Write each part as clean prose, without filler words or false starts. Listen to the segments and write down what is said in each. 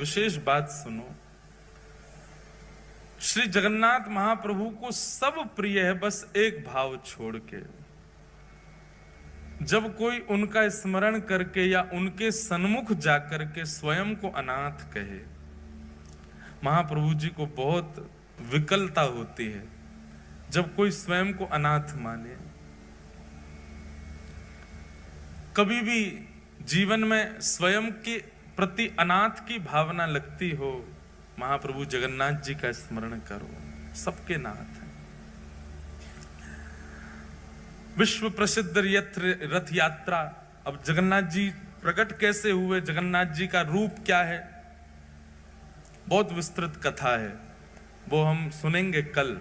विशेष बात सुनो। श्री जगन्नाथ महाप्रभु को सब प्रिय है, बस एक भाव छोड़ के। जब कोई उनका स्मरण करके या उनके सन्मुख जाकर के स्वयं को अनाथ कहे, महाप्रभु जी को बहुत विकलता होती है जब कोई स्वयं को अनाथ माने। कभी भी जीवन में स्वयं के प्रति अनाथ की भावना लगती हो, महाप्रभु जगन्नाथ जी का स्मरण करो, सबके नाथ हैं। विश्व प्रसिद्ध रथ यात्रा। अब जगन्नाथ जी प्रकट कैसे हुए, जगन्नाथ जी का रूप क्या है, बहुत विस्तृत कथा है, वो हम सुनेंगे कल।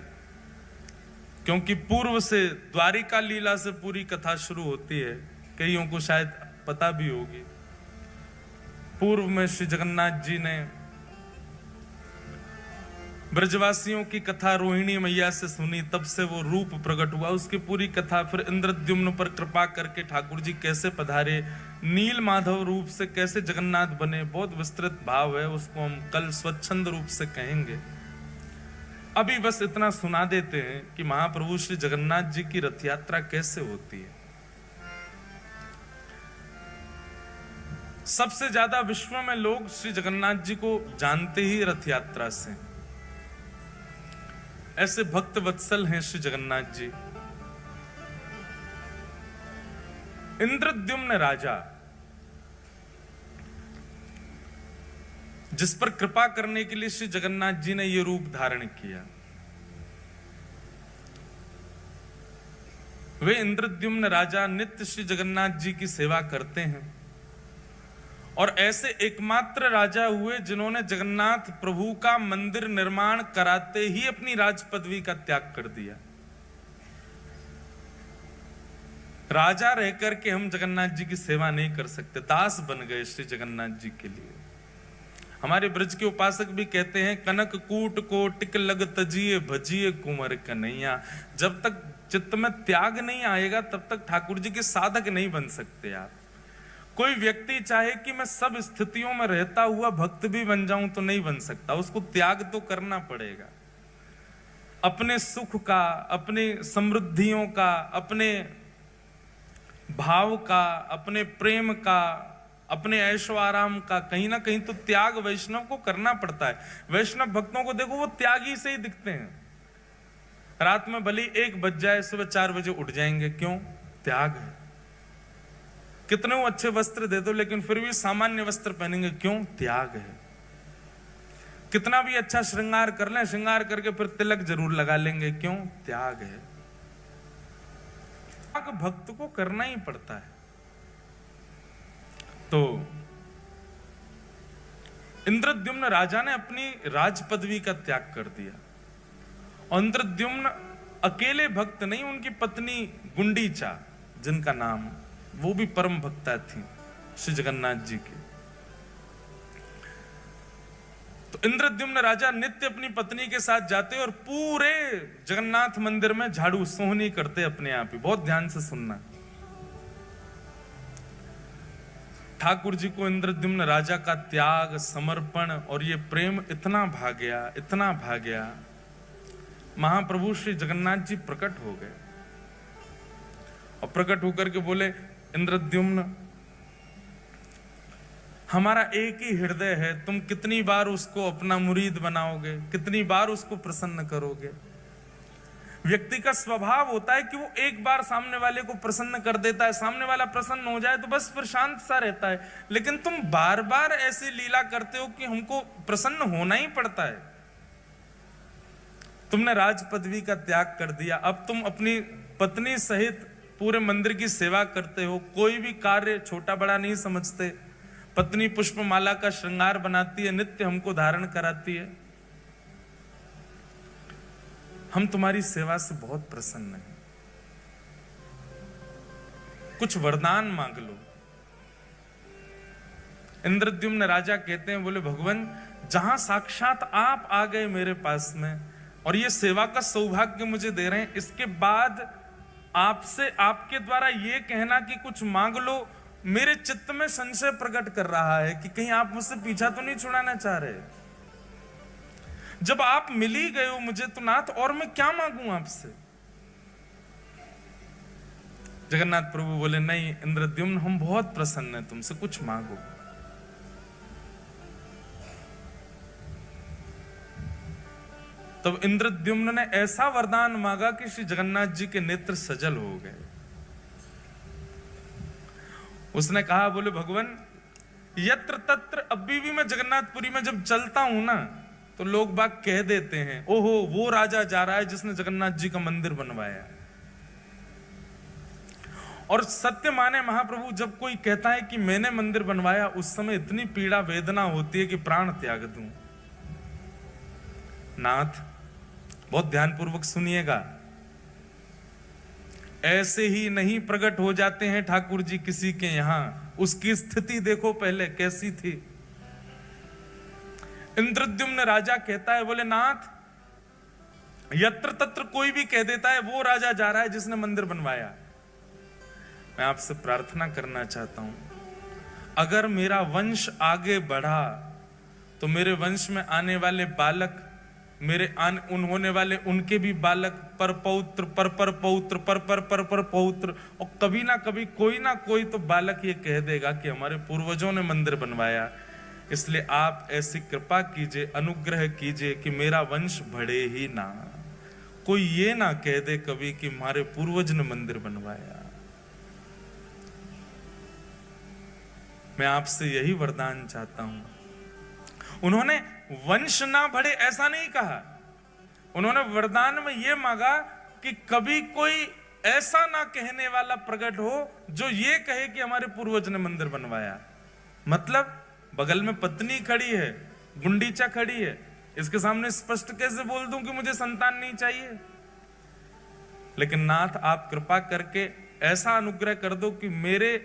क्योंकि पूर्व से द्वारिका लीला से पूरी कथा शुरू होती है, कईयों को शायद पता भी होगी। पूर्व में श्री जगन्नाथ जी ने ब्रजवासियों की कथा रोहिणी मैया से सुनी, तब से वो रूप प्रकट हुआ, उसकी पूरी कथा। फिर इंद्रद्युम्न पर कृपा करके ठाकुर जी कैसे पधारे, नील माधव रूप से कैसे जगन्नाथ बने, बहुत विस्तृत भाव है, उसको हम कल स्वच्छंद रूप से कहेंगे। अभी बस इतना सुना देते हैं कि महाप्रभु श्री जगन्नाथ जी की रथ यात्रा कैसे होती है। सबसे ज्यादा विश्व में लोग श्री जगन्नाथ जी को जानते ही रथ यात्रा से। ऐसे भक्त वत्सल हैं श्री जगन्नाथ जी। इंद्रद्युम्न राजा, जिस पर कृपा करने के लिए श्री जगन्नाथ जी ने यह रूप धारण किया, वे इंद्रद्युम्न राजा नित्य श्री जगन्नाथ जी की सेवा करते हैं और ऐसे एकमात्र राजा हुए जिन्होंने जगन्नाथ प्रभु का मंदिर निर्माण कराते ही अपनी राज पदवी का त्याग कर दिया। राजा रहकर के हम जगन्नाथ जी की सेवा नहीं कर सकते, दास बन गए श्री जगन्नाथ जी के लिए। हमारे ब्रज के उपासक भी कहते हैं, कनक कूट को टिक लग तजिए भजिए कुंवर कन्हैया। जब तक चित्त में त्याग नहीं आएगा तब तक ठाकुर जी के साधक नहीं बन सकते आप। कोई व्यक्ति चाहे कि मैं सब स्थितियों में रहता हुआ भक्त भी बन जाऊं तो नहीं बन सकता, उसको त्याग तो करना पड़ेगा। अपने सुख का, अपने समृद्धियों का, अपने भाव का, अपने प्रेम का, अपने ऐशो आराम का कहीं ना कहीं तो त्याग वैष्णव को करना पड़ता है। वैष्णव भक्तों को देखो, वो त्यागी से ही दिखते हैं। रात में भले 1 बज जाए, सुबह 4 बजे उठ जाएंगे, क्यों? त्याग है। कितने वो अच्छे वस्त्र दे दो लेकिन फिर भी सामान्य वस्त्र पहनेंगे, क्यों? त्याग है। कितना भी अच्छा श्रृंगार कर लें, श्रृंगार करके फिर तिलक जरूर लगा लेंगे, क्यों? त्याग है। त्याग भक्त को करना ही पड़ता है। तो इंद्रद्युम्न राजा ने अपनी राज पदवी का त्याग कर दिया और इंद्रद्युम्न अकेले भक्त नहीं, उनकी पत्नी गुंडीचा, जिनका नाम, वो भी परम भक्ता थी श्री जगन्नाथ जी की। तो इंद्रद्युम्न राजा नित्य अपनी पत्नी के साथ जाते और पूरे जगन्नाथ मंदिर में झाड़ू सोहनी करते अपने आप ही। बहुत ध्यान से सुनना। ठाकुर जी को इंद्रद्युम्न राजा का त्याग, समर्पण और ये प्रेम इतना भा गया, इतना भा गया, महाप्रभु श्री जगन्नाथ जी प्रकट हो गए और प्रकट होकर के बोले, इंद्रद्युम्न, हमारा एक ही हृदय है, तुम कितनी बार उसको अपना मुरीद बनाओगे, कितनी बार उसको प्रसन्न करोगे। व्यक्ति का स्वभाव होता है कि वो एक बार सामने वाले को प्रसन्न कर देता है, सामने वाला प्रसन्न हो जाए तो बस फिर शांत सा रहता है। लेकिन तुम बार बार ऐसी लीला करते हो कि हमको प्रसन्न होना ही पड़ता है। तुमने राज पदवी का त्याग कर दिया, अब तुम अपनी पत्नी सहित पूरे मंदिर की सेवा करते हो, कोई भी कार्य छोटा बड़ा नहीं समझते। पत्नी पुष्पमाला का श्रृंगार बनाती है, नित्य हमको धारण कराती है। हम तुम्हारी सेवा से बहुत प्रसन्न हैं, कुछ वरदान मांग लो। इंद्रद्युम्न राजा कहते हैं, बोले भगवान, जहां साक्षात आप आ गए मेरे पास में और ये सेवा का सौभाग्य मुझे दे रहे हैं, इसके बाद आपसे, आपके द्वारा ये कहना कि कुछ मांग लो, मेरे चित्त में संशय प्रकट कर रहा है कि कहीं आप मुझसे पीछा तो नहीं छुड़ाना चाह रहे। जब आप मिल ही गए हो मुझे तो नाथ और मैं क्या मांगू आपसे। जगन्नाथ प्रभु बोले, नहीं इंद्रद्युम्न, हम बहुत प्रसन्न हैं तुमसे, कुछ मांगो। तब इंद्रद्युम्न ने ऐसा वरदान मांगा कि श्री जगन्नाथ जी के नेत्र सजल हो गए। उसने कहा, बोले भगवान, यत्र तत्र, अभी भी मैं जगन्नाथपुरी में जब चलता हूं ना तो लोग बाग कह देते हैं, ओहो वो राजा जा रहा है जिसने जगन्नाथ जी का मंदिर बनवाया। और सत्य माने महाप्रभु, जब कोई कहता है कि मैंने मंदिर बनवाया, उस समय इतनी पीड़ा वेदना होती है कि प्राण त्याग दूं। नाथ, बहुत ध्यानपूर्वक सुनिएगा, ऐसे ही नहीं प्रकट हो जाते हैं ठाकुर जी किसी के यहां। उसकी स्थिति देखो पहले कैसी थी। इंद्रद्युम्न राजा कहता है, बोले नाथ, यत्र तत्र कोई भी कह देता है वो राजा जा रहा है जिसने मंदिर बनवाया। मैं आपसे प्रार्थना करना चाहता हूं, अगर मेरा वंश आगे बढ़ा तो मेरे वंश में आने वाले बालक, मेरे होने वाले उनके भी बालक, पर पौत्र, पर पौत्र, पर पौत्र, और कभी ना कभी कोई ना कोई तो बालक ये कह देगा कि हमारे पूर्वजों ने मंदिर बनवाया। इसलिए आप ऐसी कृपा कीजिए, अनुग्रह कीजिए कि मेरा वंश बढ़े ही ना, कोई ये ना कह दे कभी कि हमारे पूर्वज ने मंदिर बनवाया। मैं आपसे यही वरदान चाहता हूं। उन्होंने वंश ना बढ़े ऐसा नहीं कहा, उन्होंने वरदान में यह मांगा कि कभी कोई ऐसा ना कहने वाला प्रकट हो जो ये कहे कि हमारे पूर्वज ने मंदिर बनवाया। मतलब बगल में पत्नी खड़ी है, गुंडीचा खड़ी है, इसके सामने स्पष्ट कैसे बोल दूं कि मुझे संतान नहीं चाहिए। लेकिन नाथ, आप कृपा करके ऐसा अनुग्रह कर दो कि मेरे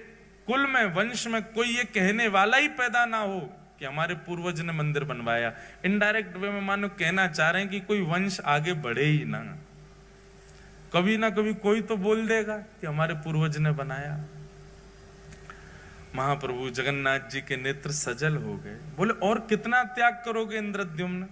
कुल में, वंश में कोई ये कहने वाला ही पैदा ना हो कि हमारे पूर्वज ने मंदिर बनवाया। इनडायरेक्ट वे में मानो कहना चाह रहे हैं कि कोई वंश आगे बढ़े ही ना, कभी ना कभी कोई तो बोल देगा कि हमारे पूर्वज ने बनाया। महाप्रभु जगन्नाथ जी के नेत्र सजल हो गए। बोले, और कितना त्याग करोगे इंद्रद्युम्न,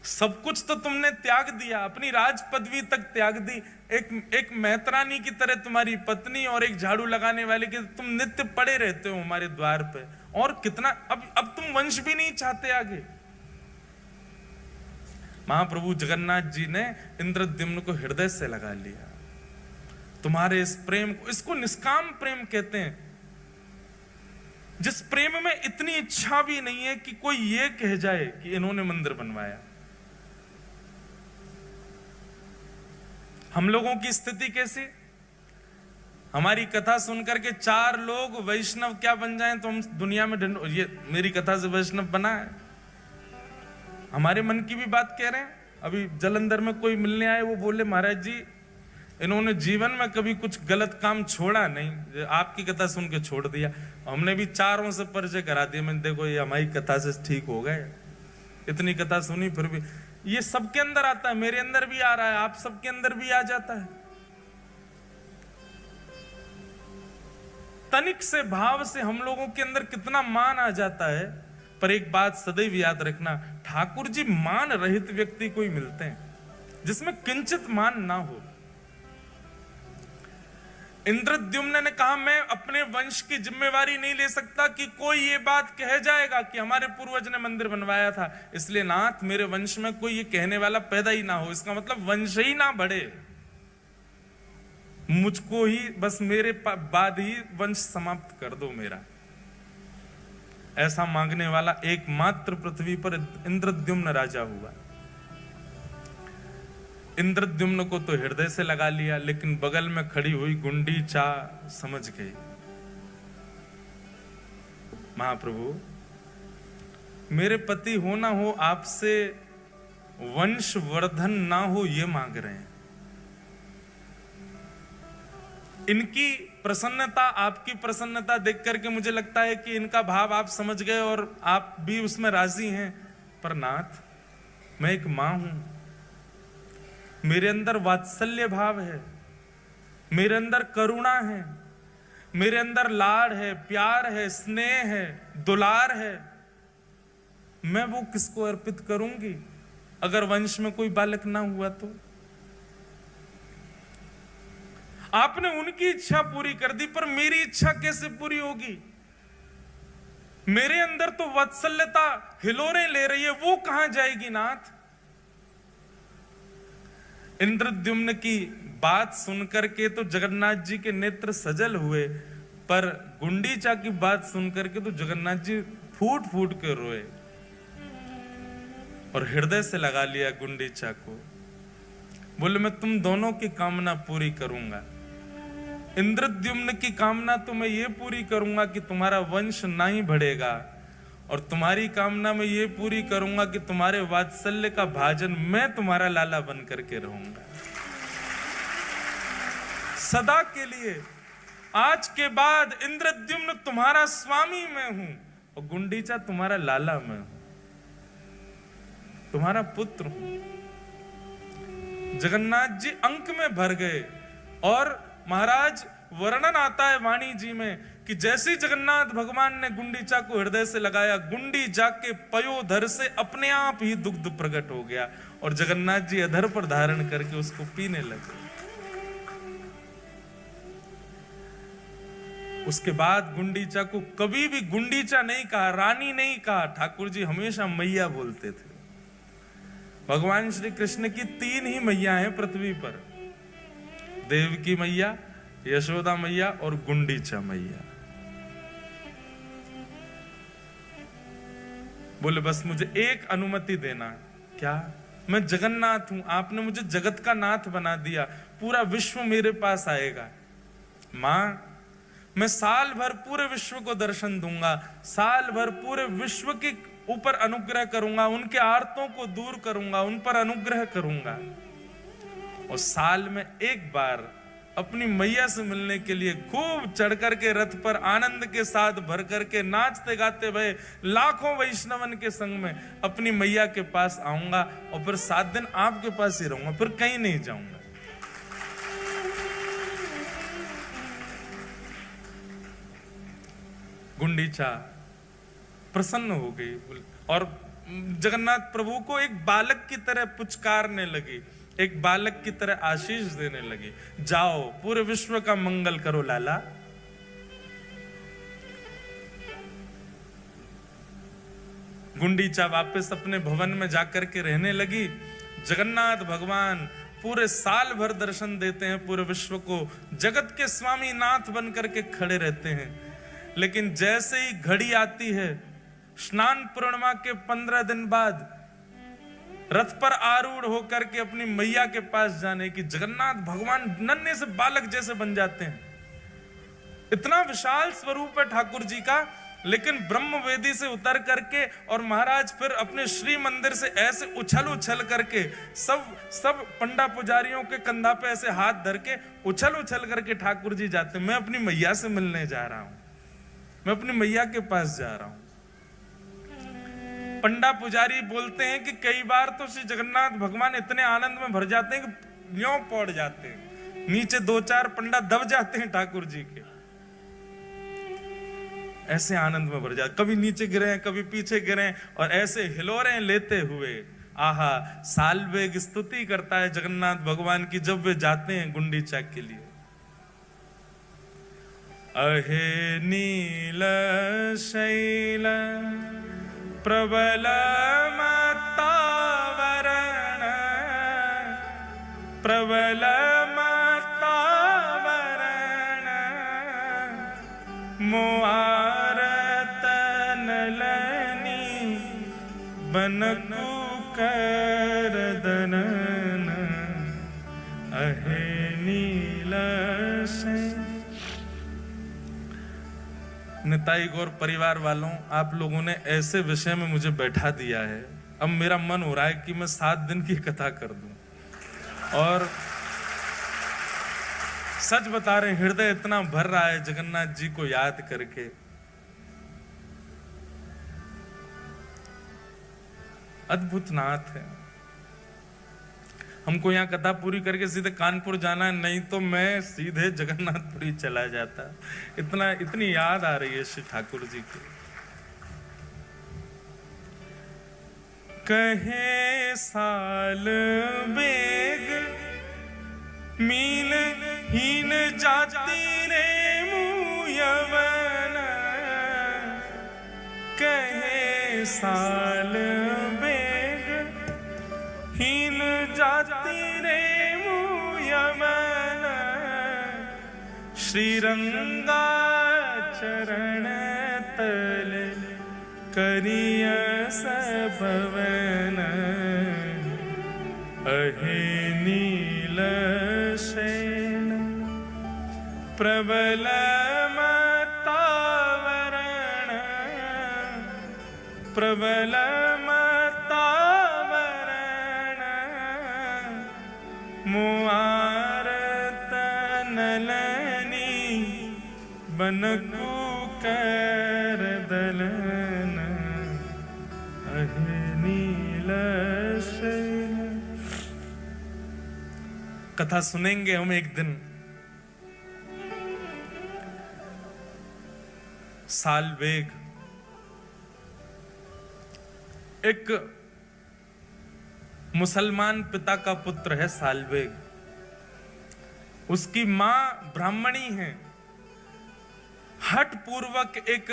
सब कुछ तो तुमने त्याग दिया, अपनी राज पदवी तक त्याग दी, एक मेहतरानी की तरह तुम्हारी पत्नी और एक झाड़ू लगाने वाले के तुम नित्य पड़े रहते हो हमारे द्वार पे, और कितना, अब तुम वंश भी नहीं चाहते आगे। महाप्रभु जगन्नाथ जी ने इंद्रद्युम्न को हृदय से लगा लिया। तुम्हारे इस प्रेम को, इसको निष्काम प्रेम कहते हैं, जिस प्रेम में इतनी इच्छा भी नहीं है कि कोई ये कह जाए कि इन्होंने मंदिर बनवाया। हम लोगों की स्थिति कैसी, हमारी कथा सुनकर के 4 लोग वैष्णव क्या बन जाएं तो हम दुनिया में ये मेरी कथा से वैष्णव बना है। हमारे मन की भी बात कह रहे हैं। अभी जलंधर में कोई मिलने आए, वो बोले, महाराज जी इन्होंने जीवन में कभी कुछ गलत काम छोड़ा नहीं, आपकी कथा सुन के छोड़ दिया। हमने भी 4 से परिचय करा दिया, मैंने देखो ये हमारी कथा से ठीक हो गए, इतनी कथा सुनी फिर भी। ये सबके अंदर आता है, मेरे अंदर भी आ रहा है, आप सबके अंदर भी आ जाता है। तनिक से भाव से हम लोगों के अंदर कितना मान आ जाता है। पर एक बात सदैव याद रखना, ठाकुर जी मान रहित व्यक्ति को ही मिलते हैं जिसमें किंचित मान ना हो। इंद्रद्युम्न ने कहा, मैं अपने वंश की जिम्मेवारी नहीं ले सकता कि कोई ये बात कह जाएगा कि हमारे पूर्वज ने मंदिर बनवाया था, इसलिए नाथ मेरे वंश में कोई ये कहने वाला पैदा ही ना हो। इसका मतलब वंश ही ना बढ़े, मुझको ही बस मेरे बाद ही वंश समाप्त कर दो मेरा। ऐसा मांगने वाला एकमात्र पृथ्वी पर इंद्रद्युम्न राजा हुआ। इंद्रद्युम्न को तो हृदय से लगा लिया, लेकिन बगल में खड़ी हुई गुंडीचा समझ गई। महाप्रभु, मेरे पति हो ना हो, आपसे वंश वर्धन ना हो ये मांग रहे हैं। इनकी प्रसन्नता, आपकी प्रसन्नता देख करके मुझे लगता है कि इनका भाव आप समझ गए और आप भी उसमें राजी हैं। पर नाथ, मैं एक मां हूं, मेरे अंदर वात्सल्य भाव है, मेरे अंदर करुणा है, मेरे अंदर लाड़ है, प्यार है, स्नेह है, दुलार है, मैं वो किसको अर्पित करूंगी अगर वंश में कोई बालक ना हुआ तो? आपने उनकी इच्छा पूरी कर दी, पर मेरी इच्छा कैसे पूरी होगी? मेरे अंदर तो वात्सल्यता हिलोरे ले रही है, वो कहां जाएगी नाथ? इंद्रद्युम्न की बात सुनकर के तो जगन्नाथ जी के नेत्र सजल हुए, पर गुंडीचा की बात सुनकर के तो जगन्नाथ जी फूट फूट के रोए और हृदय से लगा लिया गुंडीचा को। बोले मैं तुम दोनों की कामना पूरी करूंगा। इंद्रद्युम्न की कामना तो मैं ये पूरी करूंगा कि तुम्हारा वंश ना ही बढ़ेगा, और तुम्हारी कामना मैं ये पूरी करूंगा कि तुम्हारे वात्सल्य का भाजन मैं तुम्हारा लाला बन करके रहूंगा सदा के लिए। आज के बाद इंद्रद्युम्न तुम्हारा स्वामी मैं हूं और गुंडीचा तुम्हारा लाला मैं हूं, तुम्हारा पुत्र हूं। जगन्नाथ जी अंक में भर गए और महाराज वर्णन आता है वाणी जी में कि जैसे ही जगन्नाथ भगवान ने गुंडीचा को हृदय से लगाया, गुंडी जाके पयोधर से अपने आप ही दुग्ध प्रकट हो गया और जगन्नाथ जी अधर पर धारण करके उसको पीने लगे। उसके बाद गुंडीचा को कभी भी गुंडीचा नहीं कहा, रानी नहीं कहा, ठाकुर जी हमेशा मैया बोलते थे। भगवान श्री कृष्ण की 3 ही मैया हैं पृथ्वी पर, देवकी मैया, यशोदा मैया और गुंडीचा मैया। बोले बस मुझे एक अनुमति देना। क्या? मैं जगन्नाथ हूं, आपने मुझे जगत का नाथ बना दिया, पूरा विश्व मेरे पास आएगा। मां, मैं साल भर पूरे विश्व को दर्शन दूंगा, साल भर पूरे विश्व के ऊपर अनुग्रह करूंगा, उनके आर्तों को दूर करूंगा, उन पर अनुग्रह करूंगा, और साल में एक बार अपनी मैया से मिलने के लिए खूब चढ़ करके रथ पर आनंद के साथ भर करके नाचते गाते भय लाखों वैष्णवन के संग में अपनी मैया के पास आऊंगा, और फिर 7 दिन आपके पास ही रहूंगा, फिर कहीं नहीं जाऊंगा। गुंडीचा प्रसन्न हो गई और जगन्नाथ प्रभु को एक बालक की तरह पुचकारने लगी, एक बालक की तरह आशीष देने लगी। जाओ पूरे विश्व का मंगल करो लाला। गुंडीचा वापस अपने भवन में जाकर के रहने लगी। जगन्नाथ भगवान पूरे साल भर दर्शन देते हैं पूरे विश्व को, जगत के स्वामी नाथ बन करके खड़े रहते हैं। लेकिन जैसे ही घड़ी आती है स्नान पूर्णिमा के 15 दिन बाद रथ पर आरूढ़ होकर के अपनी मैया के पास जाने की, जगन्नाथ भगवान नन्हे से बालक जैसे बन जाते हैं। इतना विशाल स्वरूप है ठाकुर जी का, लेकिन ब्रह्म वेदी से उतर करके और महाराज फिर अपने श्री मंदिर से ऐसे उछल उछल करके सब पंडा पुजारियों के कंधा पे ऐसे हाथ धर के उछल उछल करके ठाकुर जी जाते। मैं अपनी मैया से मिलने जा रहा हूं, मैं अपनी मैया के पास जा रहा हूं। पंडा पुजारी बोलते हैं कि कई बार तो श्री जगन्नाथ भगवान इतने आनंद में भर जाते हैं कि यूं पड़ जाते हैं, नीचे 2-4 पंडा दब जाते हैं ठाकुर जी के, ऐसे आनंद में भर जाते, कभी नीचे गिरे कभी पीछे गिरे, और ऐसे हिलोरे लेते हुए आहा सालवेग स्तुति करता है जगन्नाथ भगवान की जब वे जाते हैं गुंडीचा के लिए। अहे नील शैल प्रबल मत्तावरण प्रबल मत्तावरण मोआरतनलनी बनकु करदनन अहे नील शैल। निताई गौर परिवार वालों, आप लोगों ने ऐसे विषय में मुझे बैठा दिया है, अब मेरा मन हो रहा है कि मैं 7 दिन की कथा कर दूं। और सच बता रहे, हृदय इतना भर रहा है जगन्नाथ जी को याद करके। अद्भुत नाथ है। हमको यहाँ कथा पूरी करके सीधे कानपुर जाना है, नहीं तो मैं सीधे जगन्नाथपुरी चला जाता। इतनी याद आ रही है श्री ठाकुर जी की। कहे साल बेग मील हीन जाती रे मुयवन, कहे साल बेग हीन जाती रे मुयवन, श्रीरंगा चरण तल करिय सबवन, अहे नील शैन प्रबल मतावरण, प्रबल मतावरण, मुआरत नलनी बनकु कर दलन, अहे नील शैन। कथा सुनेंगे हम एक दिन। सालबेग एक मुसलमान पिता का पुत्र है। सालबेग, उसकी मां ब्राह्मणी है। हठ पूर्वक एक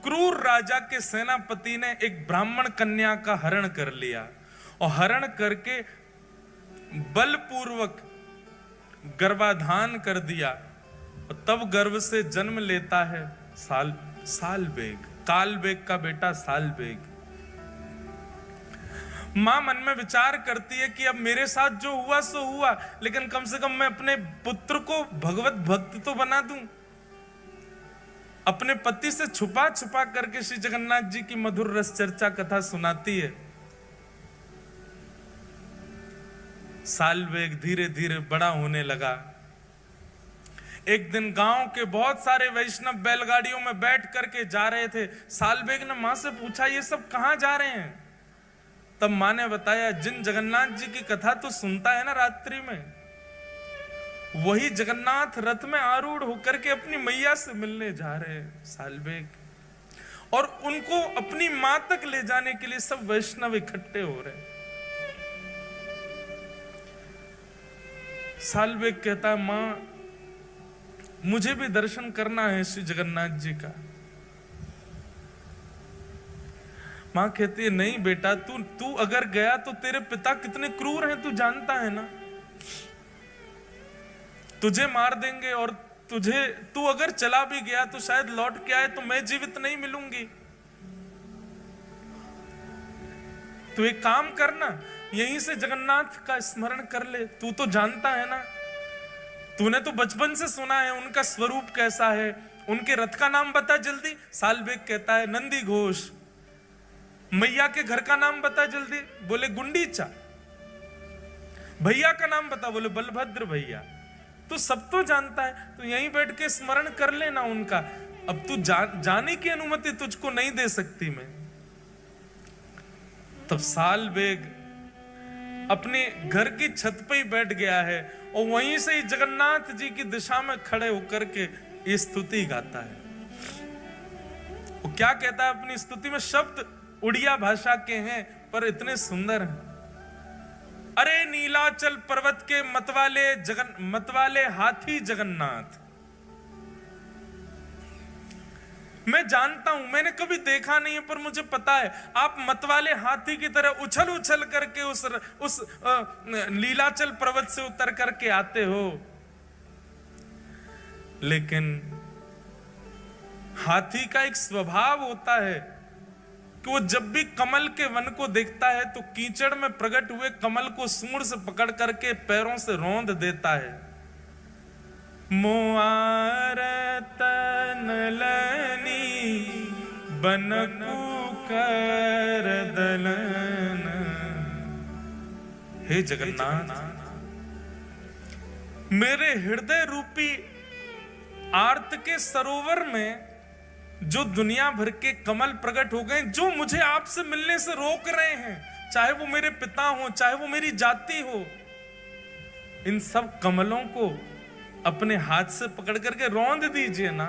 क्रूर राजा के सेनापति ने एक ब्राह्मण कन्या का हरण कर लिया और हरण करके बलपूर्वक गर्भाधान कर दिया और तब गर्भ से जन्म लेता है सालबेग, कालबेग का बेटा सालबेग। मां मन में विचार करती है कि अब मेरे साथ जो हुआ सो हुआ, लेकिन कम से कम मैं अपने पुत्र को भगवत भक्त तो बना दूं। अपने पति से छुपा छुपा करके श्री जगन्नाथ जी की मधुर रस चर्चा कथा सुनाती है। सालबेग धीरे धीरे बड़ा होने लगा। एक दिन गांव के बहुत सारे वैष्णव बैलगाड़ियों में बैठ करके जा रहे थे। सालबेग ने मां से पूछा, ये सब कहां जा रहे हैं? तब मां ने बताया, जिन जगन्नाथ जी की कथा तो सुनता है ना रात्रि में, वही जगन्नाथ रथ में आरूढ़ होकर के अपनी मैया से मिलने जा रहे हैं सालबेग, और उनको अपनी मां तक ले जाने के लिए सब वैष्णव इकट्ठे हो रहे हैं। सालबेग कहता है, मां मुझे भी दर्शन करना है श्री जगन्नाथ जी का। मां कहती है, नहीं बेटा, तू अगर गया तो तेरे पिता कितने क्रूर हैं, तू जानता है ना। तुझे मार देंगे, और तू अगर चला भी गया तो शायद लौट के आए तो मैं जीवित नहीं मिलूंगी। तू एक काम करना, यहीं से जगन्नाथ का स्मरण कर ले। तू तो जानता है ना, तूने तो बचपन से सुना है उनका स्वरूप कैसा है। उनके रथ का नाम बता जल्दी। सालबेग कहता है, नंदी घोष। मैया के घर का नाम बता जल्दी। बोले, गुंडीचा। भैया का नाम बता। बोले, बलभद्र भैया। तू सब तो जानता है, तो यहीं बैठ के स्मरण कर लेना उनका। अब तू जाने की अनुमति तुझको नहीं दे सकती मैं। तब सालबेग अपने घर की छत पे ही बैठ गया है और वहीं से ही जगन्नाथ जी की दिशा में खड़े होकर के ये स्तुति गाता है। वो क्या कहता है अपनी स्तुति में? शब्द उड़िया भाषा के हैं पर इतने सुंदर हैं। अरे नीलाचल पर्वत के मतवाले हाथी जगन्नाथ, मैं जानता हूं, मैंने कभी देखा नहीं है, पर मुझे पता है आप मतवाले हाथी की तरह उछल उछल करके उस नीलाचल पर्वत से उतर करके आते हो। लेकिन हाथी का एक स्वभाव होता है कि वो जब भी कमल के वन को देखता है तो कीचड़ में प्रकट हुए कमल को सूंड से पकड़ करके पैरों से रौंद देता है। मोआरत नलनी बनकु कर दलन। हे जगन्नाथ, मेरे हृदय रूपी आर्त के सरोवर में जो दुनिया भर के कमल प्रकट हो गए, जो मुझे आपसे मिलने से रोक रहे हैं, चाहे वो मेरे पिता हो, चाहे वो मेरी जाति हो, इन सब कमलों को अपने हाथ से पकड़ करके रौंद दीजिए ना।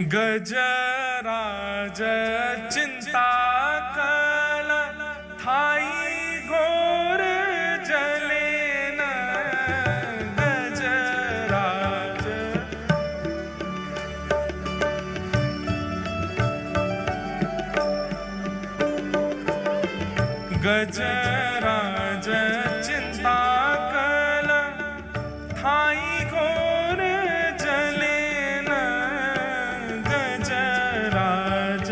गजराज चिंता कल थाई घोर जले न, गजराज गजराज चिंता कल थाई घोर जले न, गजराज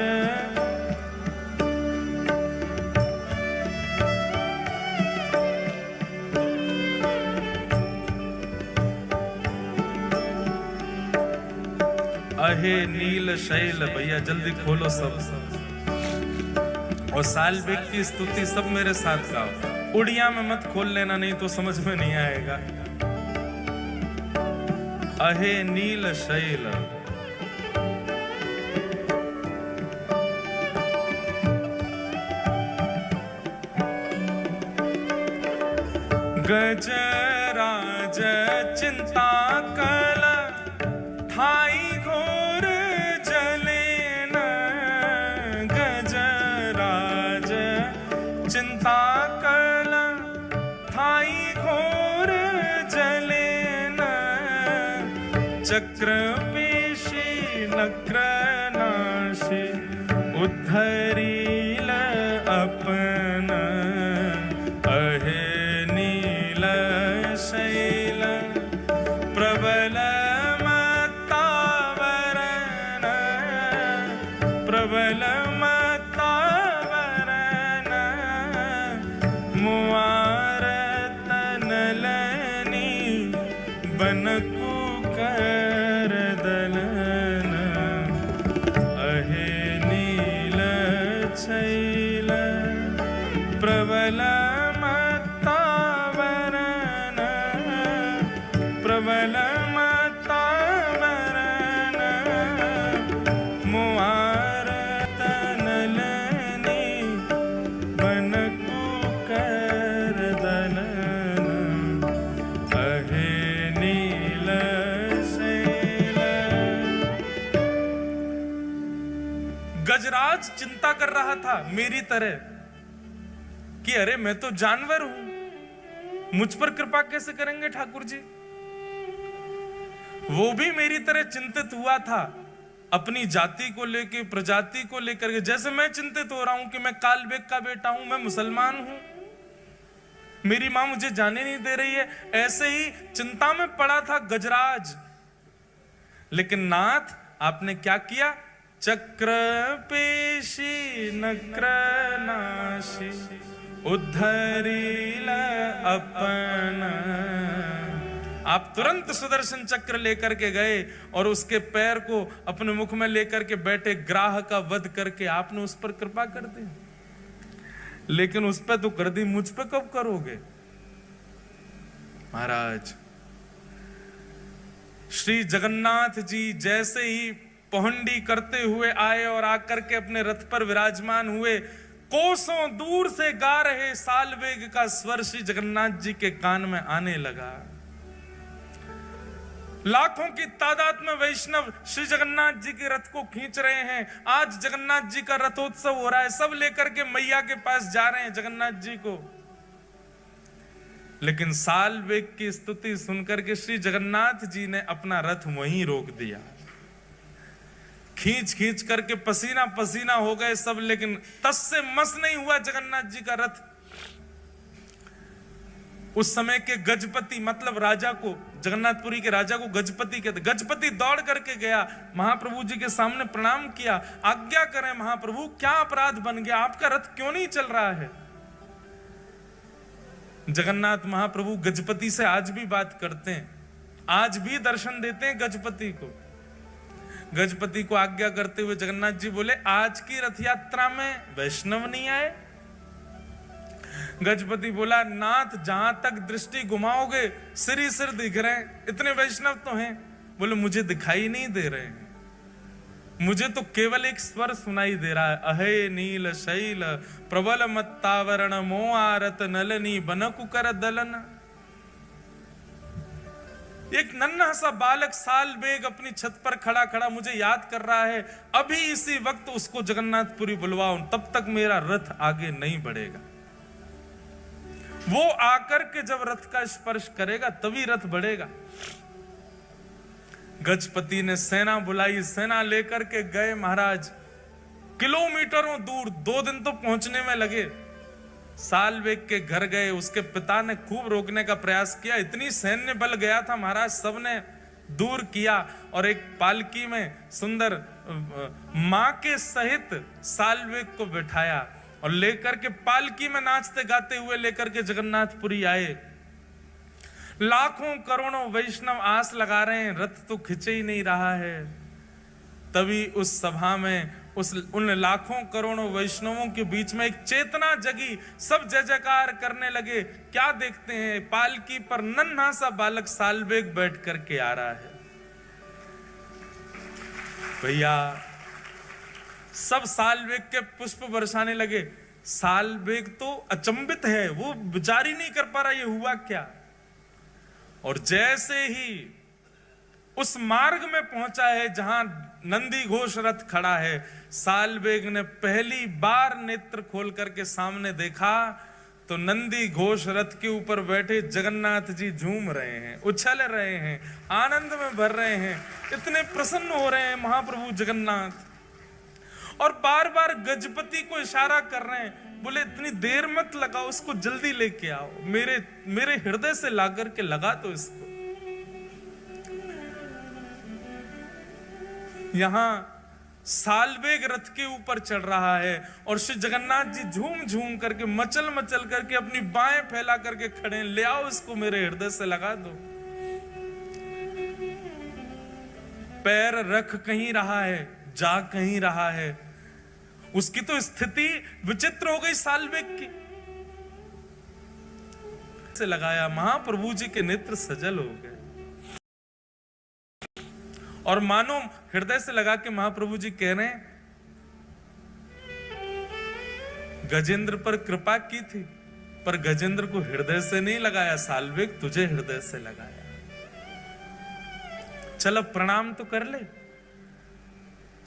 अहे नील शैल, भैया जल्दी खोलो सब, और सालबेग की स्तुति सब मेरे साथ गाओ। उड़िया में मत खोल लेना, नहीं तो समझ में नहीं आएगा। अहे नील शैल, गजराज चिंता कल थाई घोर जले न, गजराज चिंता कल थाई घोर जले न, चक्र पेशी नक्र नाशी उद्धरील अपन, अहे नील शैल प्रबल मत्तावरण, प्रबल मत्तावरण, मुआरत नलनी बनकु कर दलन, अहे नील शैल प्रबल मत्तावरण, प्रबल मत्तावरण, मुआरत नलनी बनकु कर दलन, अहे नील शैल। गजराज चिंता कर रहा था मेरी तरह कि अरे मैं तो जानवर हूं, मुझ पर कृपा कैसे करेंगे ठाकुर जी। वो भी मेरी तरह चिंतित हुआ था अपनी जाति को लेकर, प्रजाति को लेकर के, जैसे मैं चिंतित हो रहा हूं कि मैं कालबेग का बेटा हूं, मैं मुसलमान हूं, मेरी मां मुझे जाने नहीं दे रही है। ऐसे ही चिंता में पड़ा था गजराज। लेकिन नाथ आपने क्या किया? चक्र पेशी नक्र नाशी उद्धरील अपन। आप तुरंत सुदर्शन चक्र लेकर के गए और उसके पैर को अपने मुख में लेकर के बैठे, ग्राह का वध करके आपने उस पर कृपा कर दी। लेकिन उस पर तो कर दी, मुझ पे कब करोगे महाराज? श्री जगन्नाथ जी जैसे ही पहुंडी करते हुए आए और आकर के अपने रथ पर विराजमान हुए, कोसों दूर से गा रहे सालवेग का स्वर श्री जगन्नाथ जी के कान में आने लगा। लाखों की तादाद में वैष्णव श्री जगन्नाथ जी के रथ को खींच रहे हैं। आज जगन्नाथ जी का रथोत्सव हो रहा है, सब लेकर के मैया के पास जा रहे हैं जगन्नाथ जी को। लेकिन सालवेग की स्तुति सुनकर के श्री जगन्नाथ जी ने अपना रथ वहीं रोक दिया। खींच खींच करके पसीना पसीना हो गए सब, लेकिन तस से मस नहीं हुआ जगन्नाथ जी का रथ। उस समय के गजपति मतलब राजा को, जगन्नाथपुरी के राजा को गजपति कहते। गजपति दौड़ करके गया, महाप्रभु जी के सामने प्रणाम किया। आज्ञा करें महाप्रभु, क्या अपराध बन गया? आपका रथ क्यों नहीं चल रहा है? जगन्नाथ महाप्रभु गजपति से आज भी बात करते हैं, आज भी दर्शन देते हैं गजपति को। गजपति को आज्ञा करते हुए जगन्नाथ जी बोले, आज की रथ यात्रा में वैष्णव नहीं आए? गजपति बोला, नाथ जहां तक दृष्टि घुमाओगे सिर ही सिर दिख रहे हैं, इतने वैष्णव तो हैं। बोले मुझे दिखाई नहीं दे रहे हैं। मुझे तो केवल एक स्वर सुनाई दे रहा है, अहे नील शैल प्रबल मत्तावरण मोआरत नलनी बनकु कर दलन। एक नन्हा सा बालक साल बेग अपनी छत पर खड़ा खड़ा मुझे याद कर रहा है, अभी इसी वक्त उसको जगन्नाथपुरी बुलवाओ, तब तक मेरा रथ आगे नहीं बढ़ेगा। वो आकर के जब रथ का स्पर्श करेगा तभी रथ बढ़ेगा। गजपति ने सेना बुलाई, सेना लेकर के गए महाराज, किलोमीटरों दूर, 2 दिन तो पहुंचने में लगे। सालवेग के घर गए, उसके पिता ने खूब रोकने का प्रयास किया, इतनी सैन्य बल गया था महाराज, सबने दूर किया और एक पालकी में सुंदर मां के सहित सालवेग को बिठाया और लेकर के पालकी में नाचते गाते हुए लेकर के जगन्नाथपुरी आए। लाखों करोड़ों वैष्णव आस लगा रहे हैं, रथ तो खिंचे ही नहीं रहा है। तभी उस सभा में उन लाखों करोड़ों वैष्णवों के बीच में एक चेतना जगी, सब जय जयकार करने लगे। क्या देखते हैं, पालकी पर नन्हा सा बालक सालवेग बैठ करके आ रहा है। भैया सब सालवेग के पुष्प बरसाने लगे। सालवेग तो अचंभित है, वो विचार ही नहीं कर पा रहा ये हुआ क्या। और जैसे ही उस मार्ग में पहुंचा है जहां नंदी घोष रथ खड़ा है, सालवेग ने पहली बार नेत्र खोल करके सामने देखा तो नंदी घोष रथ के ऊपर बैठे जगन्नाथ जी झूम रहे हैं, उछल रहे हैं, आनंद में भर रहे हैं, इतने प्रसन्न हो रहे हैं महाप्रभु जगन्नाथ। और बार बार गजपति को इशारा कर रहे हैं, बोले इतनी देर मत लगाओ, उसको जल्दी लेके आओ, मेरे हृदय से ला करके लगा दो इसको। यहां सालवेग रथ के ऊपर चढ़ रहा है और श्री जगन्नाथ जी झूम झूम करके मचल मचल करके अपनी बाहें फैला करके खड़े हैं, ले आओ इसको मेरे हृदय से लगा दो। पैर रख कहीं रहा है, जा कहीं रहा है, उसकी तो स्थिति विचित्र हो गई सालवेग की। से लगाया, महाप्रभु जी के नेत्र सजल हो गए और मानो हृदय से लगा के महाप्रभु जी कह रहे हैं, गजेंद्र पर कृपा की थी पर गजेंद्र को हृदय से नहीं लगाया, सालवेग तुझे हृदय से लगाया। चल अब प्रणाम तो कर ले।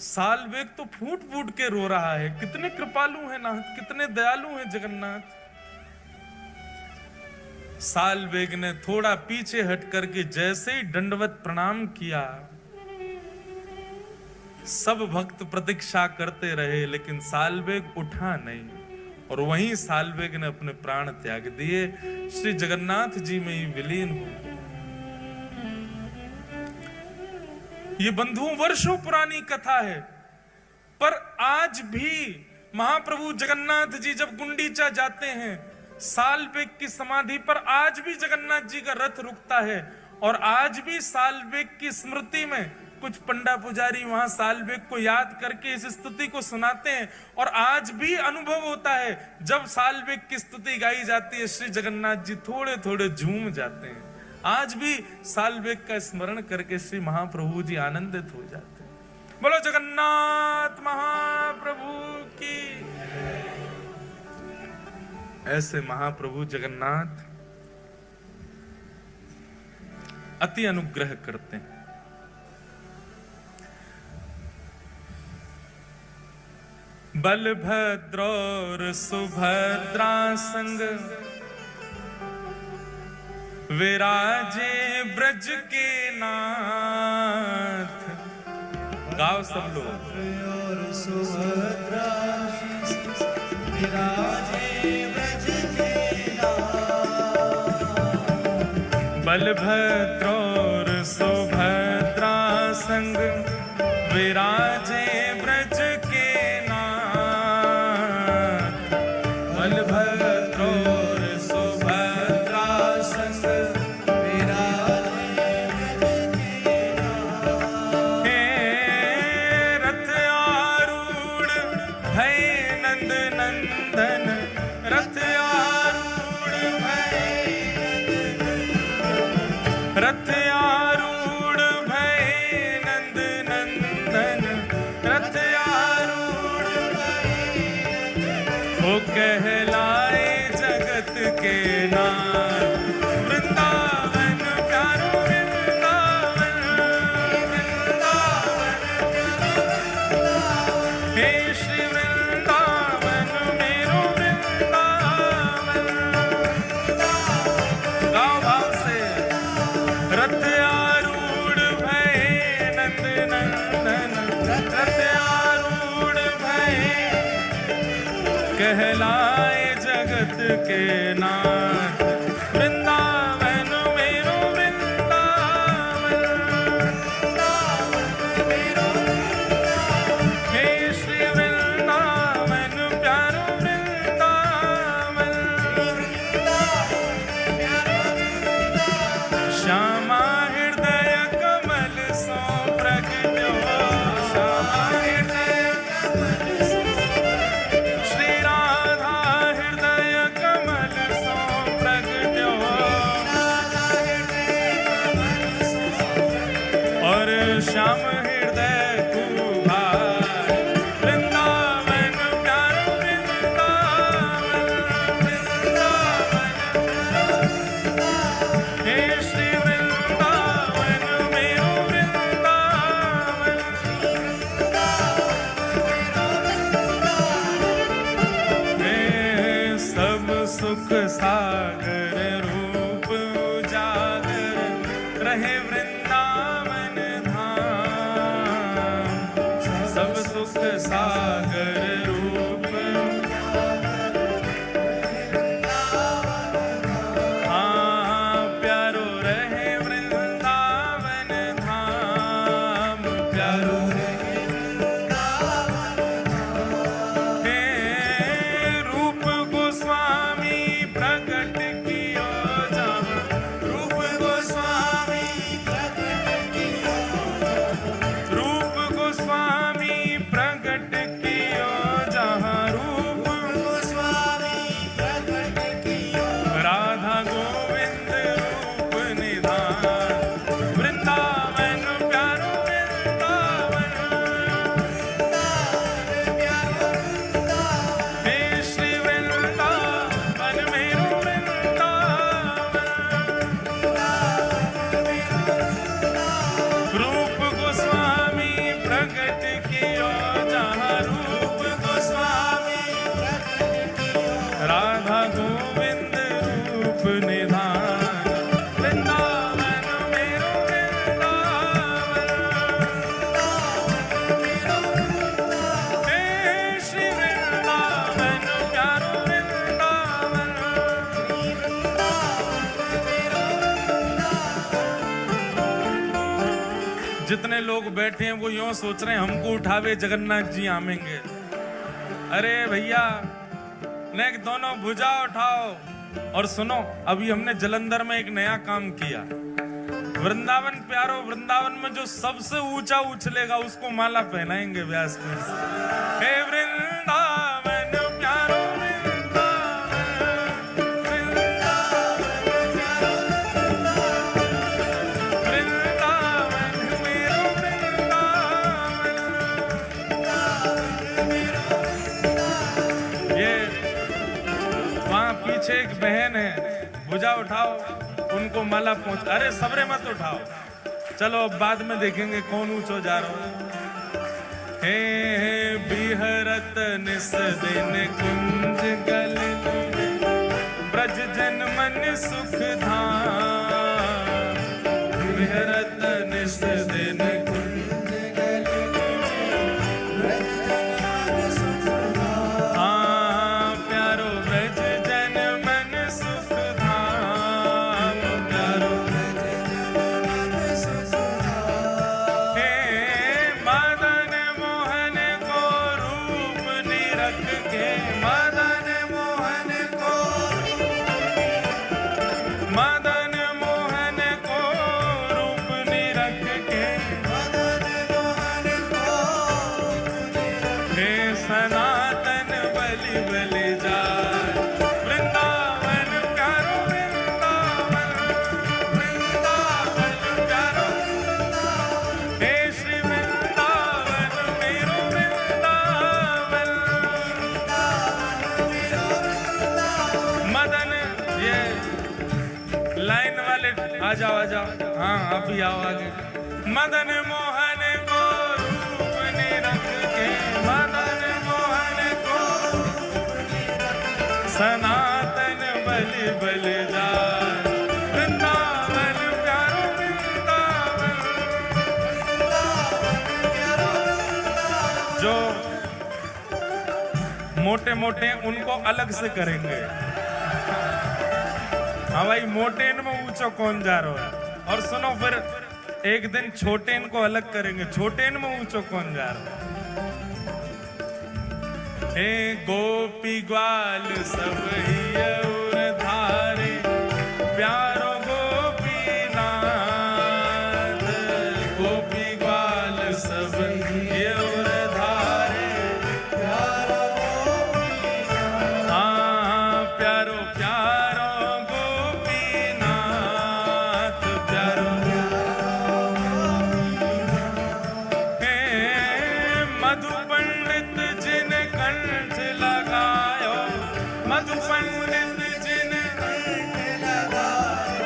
सालवेग तो फूट फूट के रो रहा है, कितने कृपालु हैं नाथ, कितने दयालु हैं जगन्नाथ। सालवेग ने थोड़ा पीछे हट करके जैसे ही दंडवत प्रणाम किया, सब भक्त प्रतीक्षा करते रहे लेकिन सालवेग उठा नहीं और वहीं सालवेग ने अपने प्राण त्याग दिए, श्री जगन्नाथ जी में ही विलीन हो गए। ये बंधुओं वर्षों पुरानी कथा है, पर आज भी महाप्रभु जगन्नाथ जी जब गुंडीचा जाते हैं, सालवेग की समाधि पर आज भी जगन्नाथ जी का रथ रुकता है और आज भी सालवेग की स्मृति में कुछ पंडा पुजारी वहां सालवेग को याद करके इस स्तुति को सुनाते हैं और आज भी अनुभव होता है जब सालवेग की स्तुति गाई जाती है, श्री जगन्नाथ जी थोड़े थोड़े झूम जाते हैं। आज भी सालवेग का स्मरण करके श्री महाप्रभु जी आनंदित हो जाते हैं। बोलो जगन्नाथ महाप्रभु की। ऐसे महाप्रभु जगन्नाथ अति अनुग्रह करते हैं। बलभद्र और सुभद्रा संग विराजे ब्रज के नाथ। गाओ सब लोग। और सुभद्रा विराजे ब्रज के नाथ। बलभद्र और सुभद्रा संग विराजे ब्रज के रथ आरूढ़ कहलाए जगत के नाथ। वृंदावन मेरो वृंदावन, हे श्री वृंदावन प्यारो वृंदावन, श्यामा हृदय कमल सो प्रगट्यो, श्यामा हृदय कमल सो, श्री राधा हृदय कमल सो प्रगट्यो, और श्याम हृदय कुभार। वृंदावन प्यारो वृंदावन, हे श्री वृंदावन मेरो वृंदावन, हे सब सुख सागर रूप उजागर रहे वृंदावन धाम। सब सुख सागर रूप, हाँ प्यारो रहे वृंदावन धाम, प्यारो हे रूप गोस्वामी प्रकट कियो जहाँ, रूप गोस्वामी रूप गोस्वामी प्रकट कियो जहाँ, रूप राधा गोविंद रूप निधान। वृंदावन प्यारो वृंदावन, हे श्री वृंदावन मेरो वृंदावन, रूप गोस्वामी प्रकट कियो जहाँ, रूप गोस्वामी राधा गोविंद रूप निधान। वृंदावन मेरो वृंदावन, हे श्री वृंदावन प्यारो वृंदावन, जितने लोग बैठे हैं वो यूं सोच रहे हैं हमको उठावे जगन्नाथ जी आमेंगे। अरे भैया नेक दोनों भुजा उठाओ और सुनो, अभी हमने जलंधर में एक नया काम किया। वृंदावन प्यारो वृंदावन में जो सबसे ऊंचा उछलेगा उसको माला पहनाएंगे व्यास में। हे वृंदावन प्यारो वृंदावन मेरो वृंदावन। ये वहां पीछे एक बहन है, भुजा उठाओ उनको माला पहुंच, अरे सबरे मत उठाओ, चलो अब बाद में देखेंगे कौन ऊंचो जा रहा है। हे बिहरत निस दिन कुंज गल, ब्रज जन मन सुख धाम। बिहरत निस दिन कुंज गल, हाँ प्यारो ब्रज जन मन सुख धाम, प्यारो हे मदन मोहन को रूप निरख के, मदन मोहन को, मदन मोहन को रूप निरख के, हे सनातन बलि बलि जाय। वृंदावन प्यारो वृंदावन, वृंदावन प्यारो, हे श्री वृंदावन मेरो वृंदावन। मदन, ये लाइन वाले आ जाओ आ जाओ, हाँ आप ही आओ आगे। मदन मोहन को रूप निरख के, मदन मोहन को सनातन बलि बलि जाय। वृंदावन प्यारो वृंदावन, जो मोटे मोटे उनको अलग से करेंगे। हाँ भाई, मोटे में ऊंचो कौन जा रहा है। और सुनो, फिर एक दिन छोटे इनको अलग करेंगे, छोटे में ऊंचो कौन जा रहा है। हे गोपी ग्वाल सब ही और धारे, प्यारो गोपीनाथ। गोपी ग्वाल सब ही और धारे, प्यारो गोपीनाथ। हाँ, प्यारो प्यारो गोपीनाथ, प्यारो हे मधु पंडित जिन कंठ लगायो, मधु पंडित जिन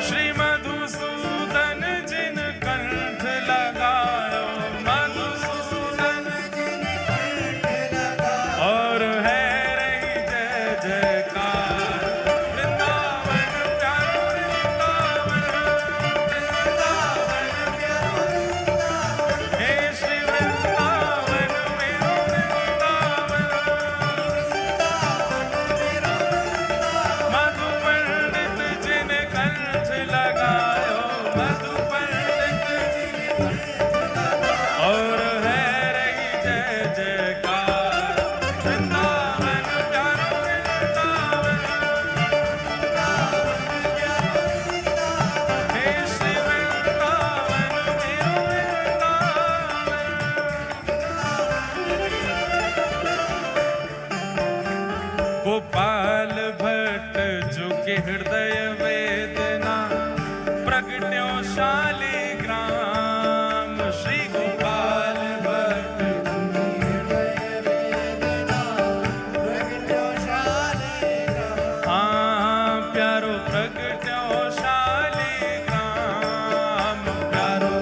श्री मधुसूदन जिन कंठ लगायो, मधुसूदन जिन कंठ लगायो। और है रही जय जयकार, वृंदावन प्यारो वृंदावन, वृंदावन प्यारो वृंदावन। हे श्री वृंदावन मेरो वृंदावन, मधु पंडित जिन कंठ लगायो, मधु पंडित जिन। और है रही जय जयकार, वृंदावन प्यारो वृंदावन, हे श्री वृंदावन मेरो वृंदावन। गोपाल भट्ट जो के हृदय वेदना, प्रगट्यो शालिग्राम। श्री गोपाल भट्ट हाँ, प्यारो प्रगट्यो शालिग्राम, प्यारो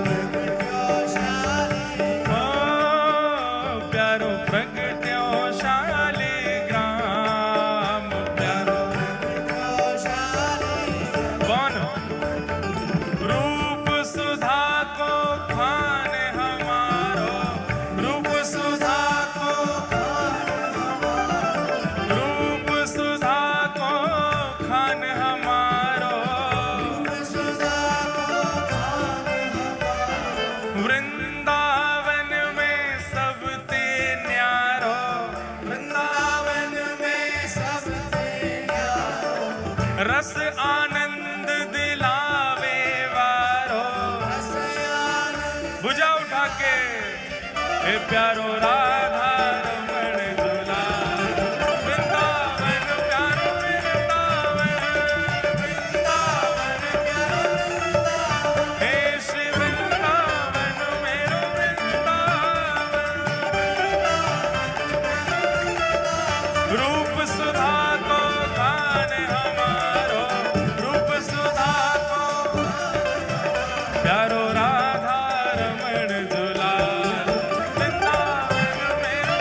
ओ, प्यारो प्रगट्यो शालिग्राम, प्यारो कौन। रूप सुधा को खान हमारो, रूप सुधा को, रूप सुधा को खान हमारो, वृंदावन में सब ते न्यारो, वृंदावन में सब ते न्यारो। रस आनंद दिलावे वारो, भुजा उठा के हे प्यारो राधा रमण दुलार। वृंदावन प्यारो वृंदावन, वृंदावन प्यारो वृंदावन। हे श्री वृंदावन मेरो वृंदावन, रूप सुधा को खान हमारो, रूप सुधा को प्यारो राधा रमण दुलार। वृंदावन मेरो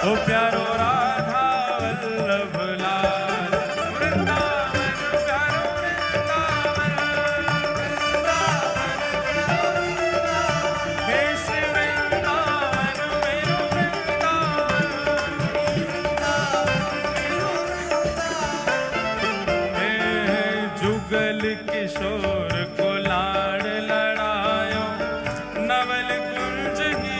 ओ प्यारो राधा वल्लभ लाल वृंदावन प्यारो वृंदावन हे श्री वृंदावन मेरो वृंदावन हे जुगल किशोर को लाड़ लड़ायो नवल कुंज ही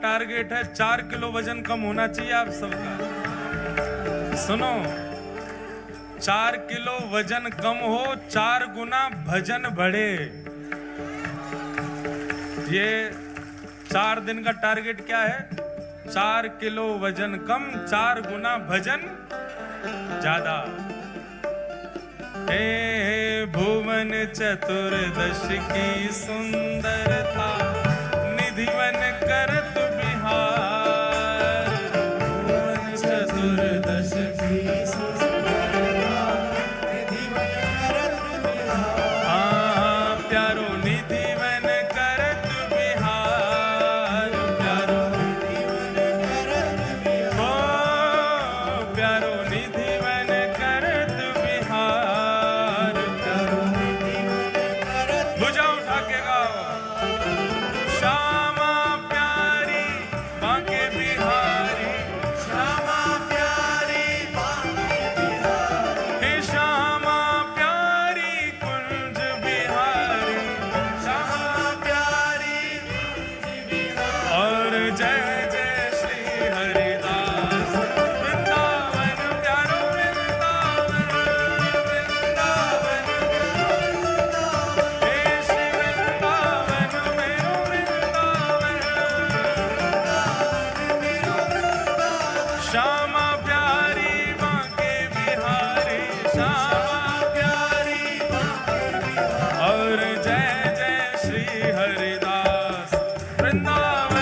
टारगेट है 4 किलो वजन कम होना चाहिए आप सबका। सुनो, 4 किलो वजन कम हो, 4 गुना भजन बढ़े। ये 4 दिन का टारगेट क्या है? 4 किलो वजन कम, 4 गुना भजन ज्यादा। हे भुवन चतुर्दश की सुंदरता निधिवन करत बिहार। भुवन चतुर्दश की सुंदरता निधिवन करत बिहार। हाँ प्यारो निधिवन करत बिहार। प्यारो निधिवन करत बिहार। ओ प्यारो निधिवन करत बिहार। प्यारो निधिवन करत। भुजा उठा के गाओ। श्यामा प्यारी बांके बिहारी। श्यामा प्यारी बांके बिहारी। हे श्यामा प्यारी कुंज बिहारी। श्यामा प्यारी कुंज बिहारी। और जय जय श्री हरिदास। वृंदावन प्यारो वृंदावन। वृंदावन हे श्री वृंदावन मेरो वृंदावन। श्यामा प्यारी बांके बिहारी। श्यामा प्यारी बांके बिहारी। और जय जय श्री हरिदास। वृंदावन